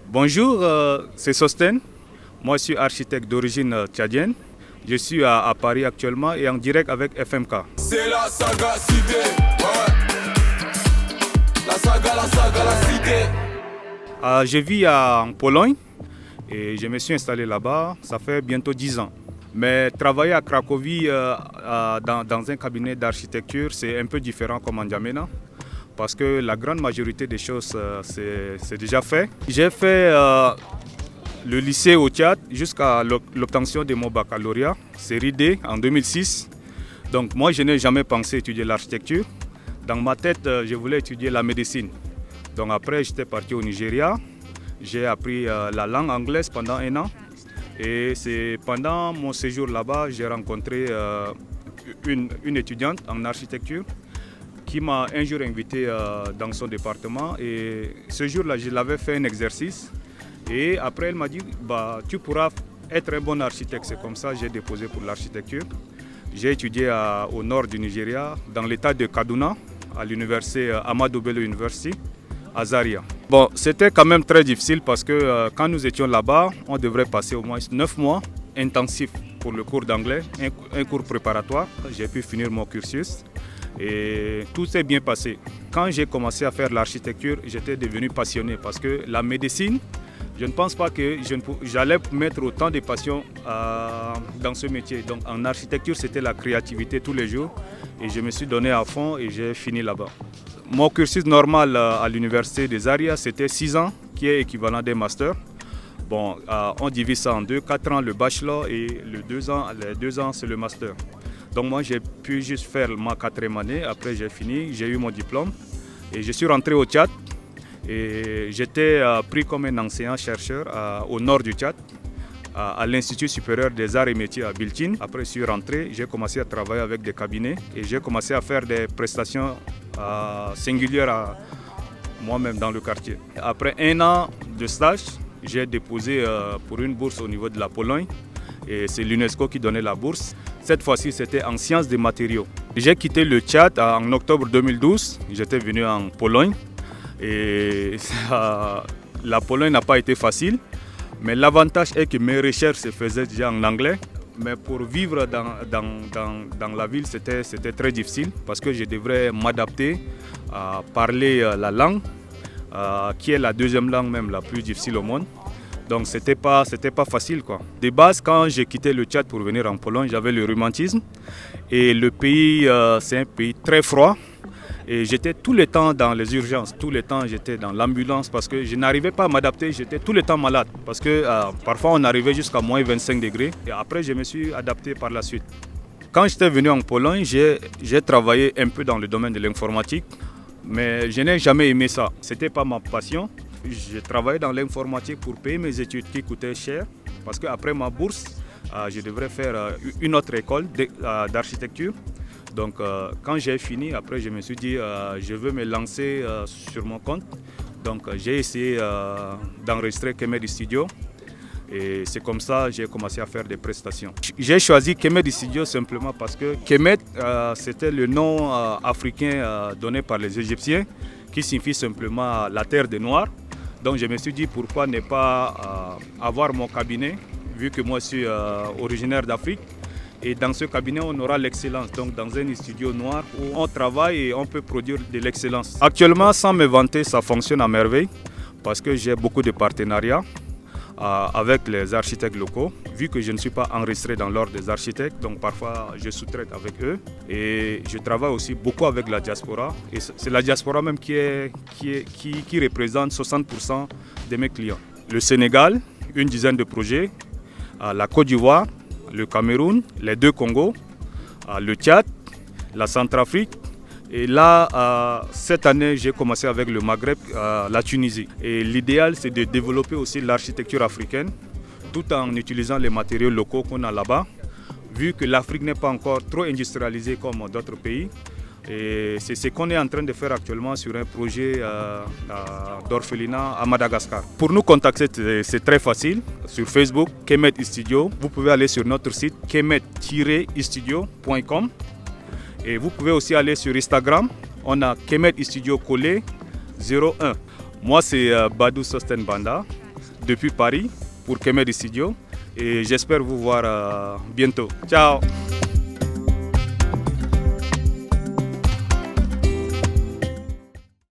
Bonjour, c'est Sosten. Moi, je suis architecte d'origine tchadienne. Je suis à Paris actuellement et en direct avec FMK. C'est la saga cité, ouais. La cité. Je vis en Pologne et je me suis installé là-bas, ça fait bientôt 10 ans. Mais travailler à Cracovie dans un cabinet d'architecture, c'est un peu différent comme en N'Djamena. Parce que la grande majorité des choses, c'est déjà fait. J'ai fait le lycée au Tchad jusqu'à l'obtention de mon baccalauréat, série D, en 2006. Donc moi, je n'ai jamais pensé étudier l'architecture. Dans ma tête, je voulais étudier la médecine. Donc après, j'étais parti au Nigeria. J'ai appris la langue anglaise pendant un an. Et c'est pendant mon séjour là-bas, j'ai rencontré une étudiante en architecture qui m'a un jour invité dans son département. Et ce jour-là, je l'avais fait un exercice. Et après, elle m'a dit, tu pourras être un bon architecte. C'est comme ça que j'ai déposé pour l'architecture. J'ai étudié au nord du Nigeria, dans l'état de Kaduna, à l'université Ahmadu Bello University, à Zaria. Bon, c'était quand même très difficile parce que quand nous étions là-bas, on devrait passer au moins 9 mois intensifs pour le cours d'anglais, un cours préparatoire. J'ai pu finir mon cursus. Et tout s'est bien passé. Quand j'ai commencé à faire l'architecture, j'étais devenu passionné parce que la médecine, je ne pense pas que j'allais mettre autant de passion dans ce métier. Donc en architecture, c'était la créativité tous les jours et je me suis donné à fond et j'ai fini là-bas. Mon cursus normal à l'université de Zaria, c'était 6 ans, qui est équivalent des masters. Bon, on divise ça en deux, 4 ans le bachelor et les 2 ans c'est le master. Donc moi j'ai pu juste faire ma 4e année, après j'ai fini, j'ai eu mon diplôme et je suis rentré au Tchad et j'étais pris comme un enseignant-chercheur au nord du Tchad, à l'Institut supérieur des arts et métiers à Biltine. Après je suis rentré, j'ai commencé à travailler avec des cabinets et j'ai commencé à faire des prestations singulières à moi-même dans le quartier. Après 1 an de stage, j'ai déposé pour une bourse au niveau de la Pologne et c'est l'UNESCO qui donnait la bourse. Cette fois-ci, c'était en sciences des matériaux. J'ai quitté le Tchad en octobre 2012. J'étais venu en Pologne. Et la Pologne n'a pas été facile. Mais l'avantage est que mes recherches se faisaient déjà en anglais. Mais pour vivre dans la ville, c'était très difficile parce que je devrais m'adapter à parler la langue, qui est la 2e langue même la plus difficile au monde. Donc c'était pas facile quoi. De base, quand j'ai quitté le Tchad pour venir en Pologne, j'avais le rhumatisme et le pays c'est un pays très froid et j'étais tout le temps dans les urgences, tout le temps j'étais dans l'ambulance parce que je n'arrivais pas à m'adapter, j'étais tout le temps malade parce que parfois on arrivait jusqu'à moins 25 degrés et après je me suis adapté par la suite. Quand j'étais venu en Pologne, j'ai travaillé un peu dans le domaine de l'informatique, mais je n'ai jamais aimé ça, c'était pas ma passion. J'ai travaillé dans l'informatique pour payer mes études qui coûtaient cher parce qu'après ma bourse, je devrais faire une autre école d'architecture. Donc quand j'ai fini, après je me suis dit je veux me lancer sur mon compte. Donc j'ai essayé d'enregistrer Kemed Studio et c'est comme ça que j'ai commencé à faire des prestations. J'ai choisi Kemed Studio simplement parce que Kemed c'était le nom africain donné par les Égyptiens qui signifie simplement la terre des Noirs. Donc je me suis dit pourquoi ne pas avoir mon cabinet, vu que moi je suis originaire d'Afrique. Et dans ce cabinet, on aura l'excellence. Donc dans un studio noir où on travaille et on peut produire de l'excellence. Actuellement, sans me vanter, ça fonctionne à merveille parce que j'ai beaucoup de partenariats avec les architectes locaux. Vu que je ne suis pas enregistré dans l'ordre des architectes, donc parfois je sous-traite avec eux. Et je travaille aussi beaucoup avec la diaspora. Et c'est la diaspora même qui représente 60% de mes clients. Le Sénégal, une dizaine de projets. La Côte d'Ivoire, le Cameroun, les 2 Congos, le Tchad, la Centrafrique. Et là, cette année, j'ai commencé avec le Maghreb, la Tunisie. Et l'idéal, c'est de développer aussi l'architecture africaine, tout en utilisant les matériaux locaux qu'on a là-bas, vu que l'Afrique n'est pas encore trop industrialisée comme d'autres pays. Et c'est ce qu'on est en train de faire actuellement sur un projet d'orphelinat à Madagascar. Pour nous contacter, c'est très facile. Sur Facebook, Kemed Studio. Vous pouvez aller sur notre site kemed-studio.com. Et vous pouvez aussi aller sur Instagram. On a Kemed Studio collé 01. Moi, c'est Badou Sosten Banda. depuis Paris pour Kemer Studio et j'espère vous voir bientôt. Ciao!